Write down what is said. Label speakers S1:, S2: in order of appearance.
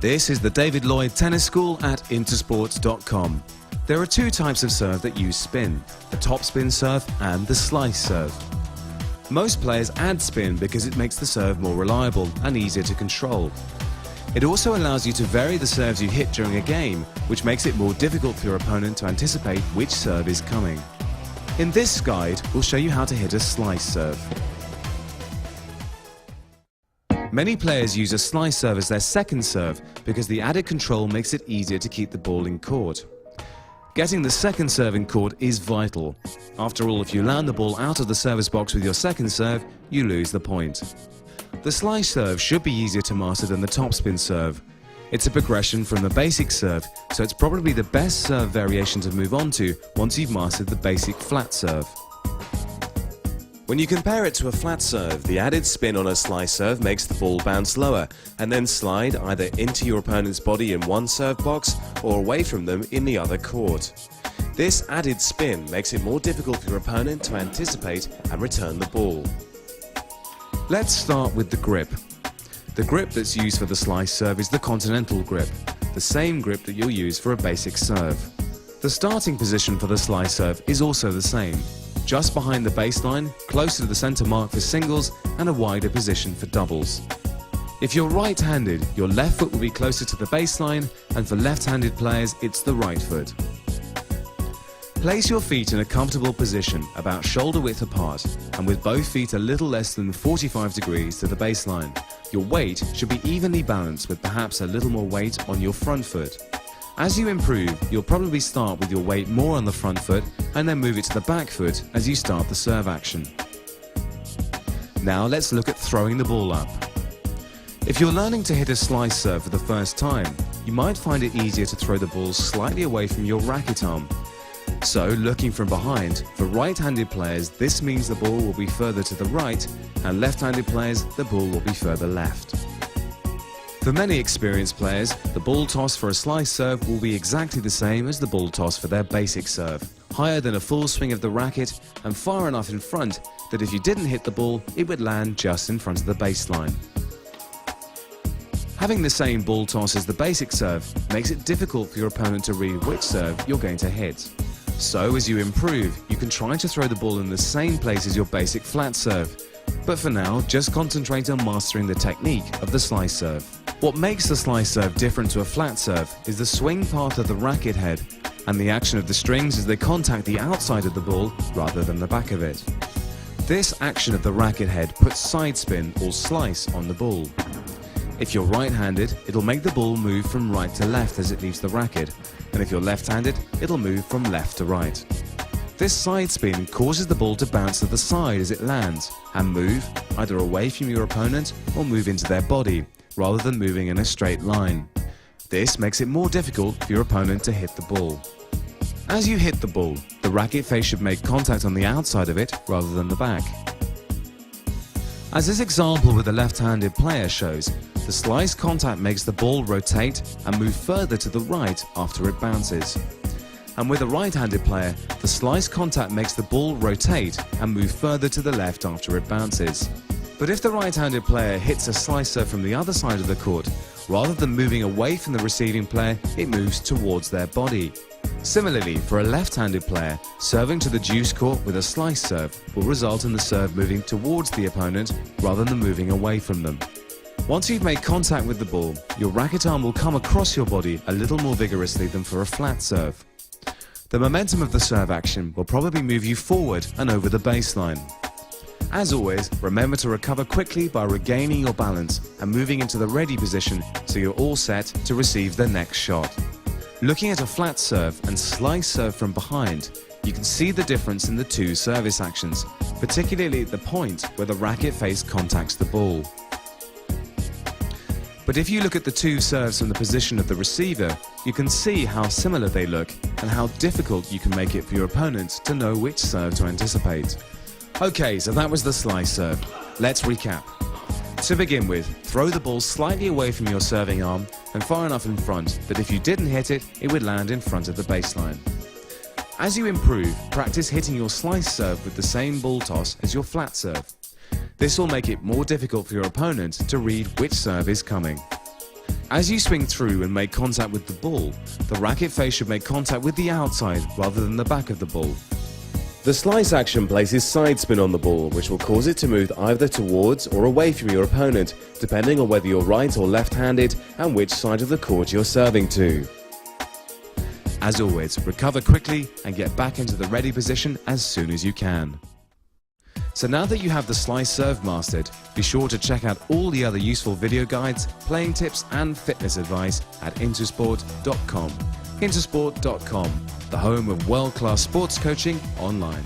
S1: This is the David Lloyd Tennis School at intersport.com. There are two types of serve that use spin, the topspin serve and the slice serve. Most players add spin because it makes the serve more reliable and easier to control. It also allows you to vary the serves you hit during a game, which makes it more difficult for your opponent to anticipate which serve is coming. In this guide, we'll show you how to hit a slice serve. Many players use a slice serve as their second serve because the added control makes it easier to keep the ball in court. Getting the second serve in court is vital. After all, if you land the ball out of the service box with your second serve, you lose the point. The slice serve should be easier to master than the topspin serve. It's a progression from the basic serve, so it's probably the best serve variation to move on to once you've mastered the basic flat serve. When you compare it to a flat serve, the added spin on a slice serve makes the ball bounce lower and then slide either into your opponent's body in one serve box or away from them in the other court. This added spin makes it more difficult for your opponent to anticipate and return the ball. Let's start with the grip. The grip that's used for the slice serve is the continental grip, the same grip that you'll use for a basic serve. The starting position for the slice serve is also the same, just behind the baseline, closer to the center mark for singles and a wider position for doubles. If you're right-handed, your left foot will be closer to the baseline, and for left-handed players, it's the right foot. Place your feet in a comfortable position, about shoulder width apart, and with both feet a little less than 45 degrees to the baseline. Your weight should be evenly balanced with perhaps a little more weight on your front foot. As you improve, you'll probably start with your weight more on the front foot and then move it to the back foot as you start the serve action. Now let's look at throwing the ball up. If you're learning to hit a slice serve for the first time, you might find it easier to throw the ball slightly away from your racket arm. So, looking from behind, for right-handed players this means the ball will be further to the right, and left-handed players the ball will be further left. For many experienced players, the ball toss for a slice serve will be exactly the same as the ball toss for their basic serve, higher than a full swing of the racket and far enough in front that if you didn't hit the ball, it would land just in front of the baseline. Having the same ball toss as the basic serve makes it difficult for your opponent to read which serve you're going to hit. So as you improve, you can try to throw the ball in the same place as your basic flat serve. But for now, just concentrate on mastering the technique of the slice serve. What makes the slice serve different to a flat serve is the swing path of the racket head and the action of the strings as they contact the outside of the ball rather than the back of it. This action of the racket head puts side spin or slice on the ball. If you're right-handed, it'll make the ball move from right to left as it leaves the racket, and if you're left-handed, it'll move from left to right. This side spin causes the ball to bounce to the side as it lands and move either away from your opponent or move into their body, rather than moving in a straight line. This makes it more difficult for your opponent to hit the ball. As you hit the ball, the racket face should make contact on the outside of it rather than the back. As this example with the left-handed player shows, the slice contact makes the ball rotate and move further to the right after it bounces. And with a right-handed player, the slice contact makes the ball rotate and move further to the left after it bounces. But if the right-handed player hits a slice serve from the other side of the court, rather than moving away from the receiving player, it moves towards their body. Similarly, for a left-handed player, serving to the deuce court with a slice serve will result in the serve moving towards the opponent rather than moving away from them. Once you've made contact with the ball, your racket arm will come across your body a little more vigorously than for a flat serve. The momentum of the serve action will probably move you forward and over the baseline. As always, remember to recover quickly by regaining your balance and moving into the ready position so you're all set to receive the next shot. Looking at a flat serve and slice serve from behind, you can see the difference in the two service actions, particularly at the point where the racket face contacts the ball. But if you look at the two serves from the position of the receiver, you can see how similar they look and how difficult you can make it for your opponent to know which serve to anticipate. Okay, so that was the slice serve. Let's recap. To begin with, throw the ball slightly away from your serving arm and far enough in front that if you didn't hit it, it would land in front of the baseline. As you improve, practice hitting your slice serve with the same ball toss as your flat serve. This will make it more difficult for your opponent to read which serve is coming. As you swing through and make contact with the ball, the racket face should make contact with the outside rather than the back of the ball.
S2: The slice action places side spin on the ball, which will cause it to move either towards or away from your opponent, depending on whether you're right or left-handed and which side of the court you're serving to.
S1: As always, recover quickly and get back into the ready position as soon as you can. So now that you have the slice serve mastered, be sure to check out all the other useful video guides, playing tips and fitness advice at Intersport.com. Intersport.com, the home of world-class sports coaching online.